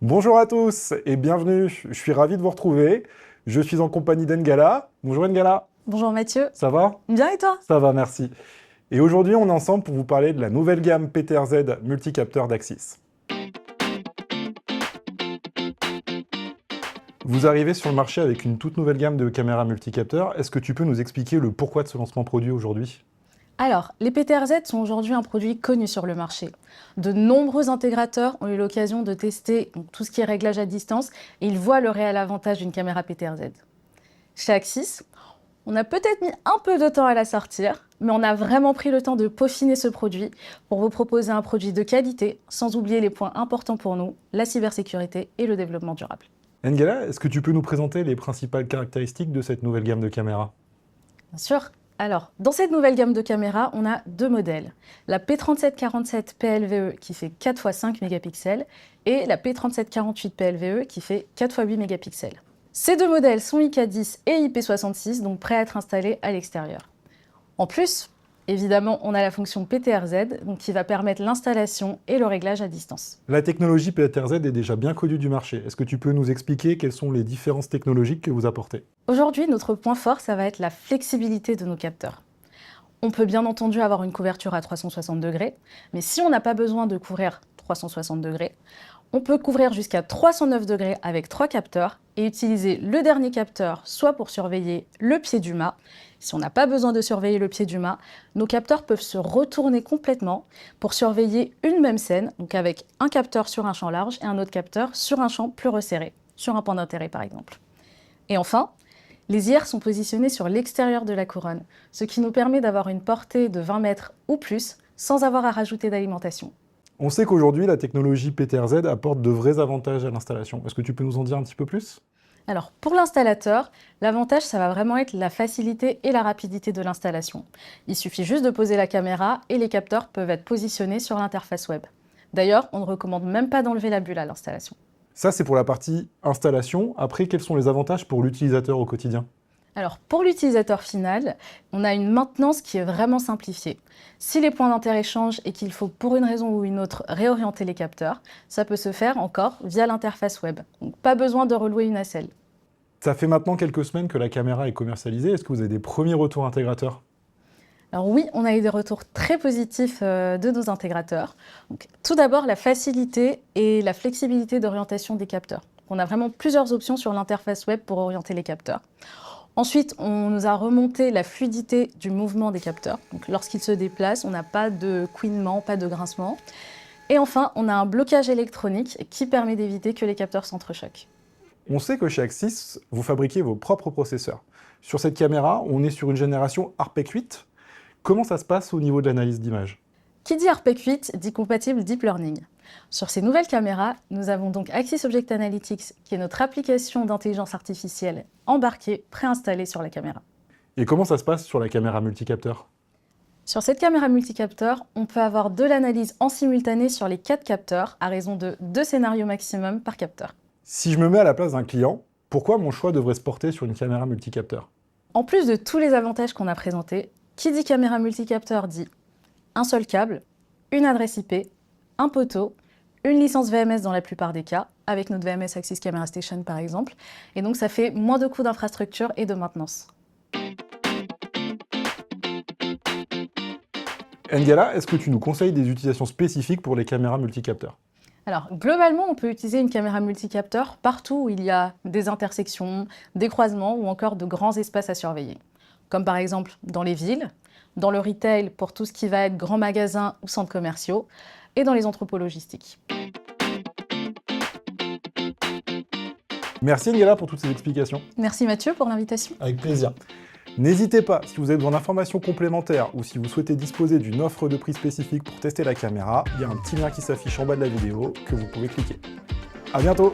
Bonjour à tous et bienvenue, je suis ravi de vous retrouver. Je suis en compagnie d'Engala. Bonjour Engala, Bonjour Mathieu. ça va? Bien et toi? Ça va, merci. Et aujourd'hui, on est ensemble pour vous parler de la nouvelle gamme PTRZ multicapteur d'Axis. Vous arrivez sur le marché avec une toute nouvelle gamme de caméras multicapteurs. Est-ce que tu peux nous expliquer le pourquoi de ce lancement produit aujourd'hui? Alors, les PTRZ sont aujourd'hui un produit connu sur le marché. De nombreux intégrateurs ont eu l'occasion de tester tout ce qui est réglage à distance et ils voient le réel avantage d'une caméra PTRZ. Chez Axis, on a peut-être mis un peu de temps à la sortir, mais on a vraiment pris le temps de peaufiner ce produit pour vous proposer un produit de qualité, sans oublier les points importants pour nous, la cybersécurité et le développement durable. Engala, est-ce que tu peux nous présenter les principales caractéristiques de cette nouvelle gamme de caméras? Bien sûr. Alors, dans cette nouvelle gamme de caméras, on a deux modèles. La P3747 PLVE qui fait 4 x 5 mégapixels et la P3748 PLVE qui fait 4 x 8 mégapixels. Ces deux modèles sont IK10 et IP66, donc prêts à être installés à l'extérieur. En plus, évidemment, on a la fonction PTRZ, donc qui va permettre l'installation et le réglage à distance. La technologie PTRZ est déjà bien connue du marché. Est-ce que tu peux nous expliquer quelles sont les différences technologiques que vous apportez? Aujourd'hui, notre point fort, ça va être la flexibilité de nos capteurs. On peut bien entendu avoir une couverture à 360 degrés, mais si on n'a pas besoin de couvrir 360 degrés, on peut couvrir jusqu'à 309 degrés avec 3 capteurs et utiliser le dernier capteur soit pour surveiller le pied du mât. Si on n'a pas besoin de surveiller le pied du mât, nos capteurs peuvent se retourner complètement pour surveiller une même scène, donc avec un capteur sur un champ large et un autre capteur sur un champ plus resserré, sur un point d'intérêt par exemple. Et enfin, les IR sont positionnés sur l'extérieur de la couronne, ce qui nous permet d'avoir une portée de 20 mètres ou plus sans avoir à rajouter d'alimentation. On sait qu'aujourd'hui, la technologie PTRZ apporte de vrais avantages à l'installation. Est-ce que tu peux nous en dire un petit peu plus? Alors, pour l'installateur, l'avantage, ça va vraiment être la facilité et la rapidité de l'installation. Il suffit juste de poser la caméra et les capteurs peuvent être positionnés sur l'interface web. D'ailleurs, on ne recommande même pas d'enlever la bulle à l'installation. Ça, c'est pour la partie installation. Après, quels sont les avantages pour l'utilisateur au quotidien? Alors, pour l'utilisateur final, on a une maintenance qui est vraiment simplifiée. Si les points d'intérêt changent et qu'il faut pour une raison ou une autre réorienter les capteurs, ça peut se faire encore via l'interface web. Donc, pas besoin de relouer une nacelle. Ça fait maintenant quelques semaines que la caméra est commercialisée. Est-ce que vous avez des premiers retours intégrateurs? Alors oui, on a eu des retours très positifs de nos intégrateurs. Donc, tout d'abord, la facilité et la flexibilité d'orientation des capteurs. On a vraiment plusieurs options sur l'interface web pour orienter les capteurs. Ensuite, on nous a remonté la fluidité du mouvement des capteurs. Donc, lorsqu'ils se déplacent, on n'a pas de couinement, pas de grincement. Et enfin, on a un blocage électronique qui permet d'éviter que les capteurs s'entrechoquent. On sait que chez Axis, vous fabriquez vos propres processeurs. Sur cette caméra, on est sur une génération ARPEC 8. Comment ça se passe au niveau de l'analyse d'image? Qui dit ARPEC 8 dit compatible Deep Learning. Sur ces nouvelles caméras, nous avons donc Axis Object Analytics, qui est notre application d'intelligence artificielle embarquée, préinstallée sur la caméra. Et comment ça se passe sur la caméra multicapteur? Sur cette caméra multicapteur, on peut avoir de l'analyse en simultané sur les 4 capteurs, à raison de 2 scénarios maximum par capteur. Si je me mets à la place d'un client, pourquoi mon choix devrait se porter sur une caméra multicapteur? En plus de tous les avantages qu'on a présentés, qui dit caméra multicapteur dit un seul câble, une adresse IP, un poteau, une licence VMS dans la plupart des cas, avec notre VMS Axis Camera Station par exemple, et donc ça fait moins de coûts d'infrastructure et de maintenance. Engala, est-ce que tu nous conseilles des utilisations spécifiques pour les caméras multicapteurs? Alors, globalement, on peut utiliser une caméra multicapteur partout où il y a des intersections, des croisements ou encore de grands espaces à surveiller. Comme par exemple dans les villes, dans le retail pour tout ce qui va être grands magasins ou centres commerciaux, et dans les entrepôts logistiques. Merci Engala pour toutes ces explications. Merci Mathieu pour l'invitation. Avec plaisir. N'hésitez pas, si vous avez besoin d'informations complémentaires ou si vous souhaitez disposer d'une offre de prix spécifique pour tester la caméra, il y a un petit lien qui s'affiche en bas de la vidéo que vous pouvez cliquer. À bientôt!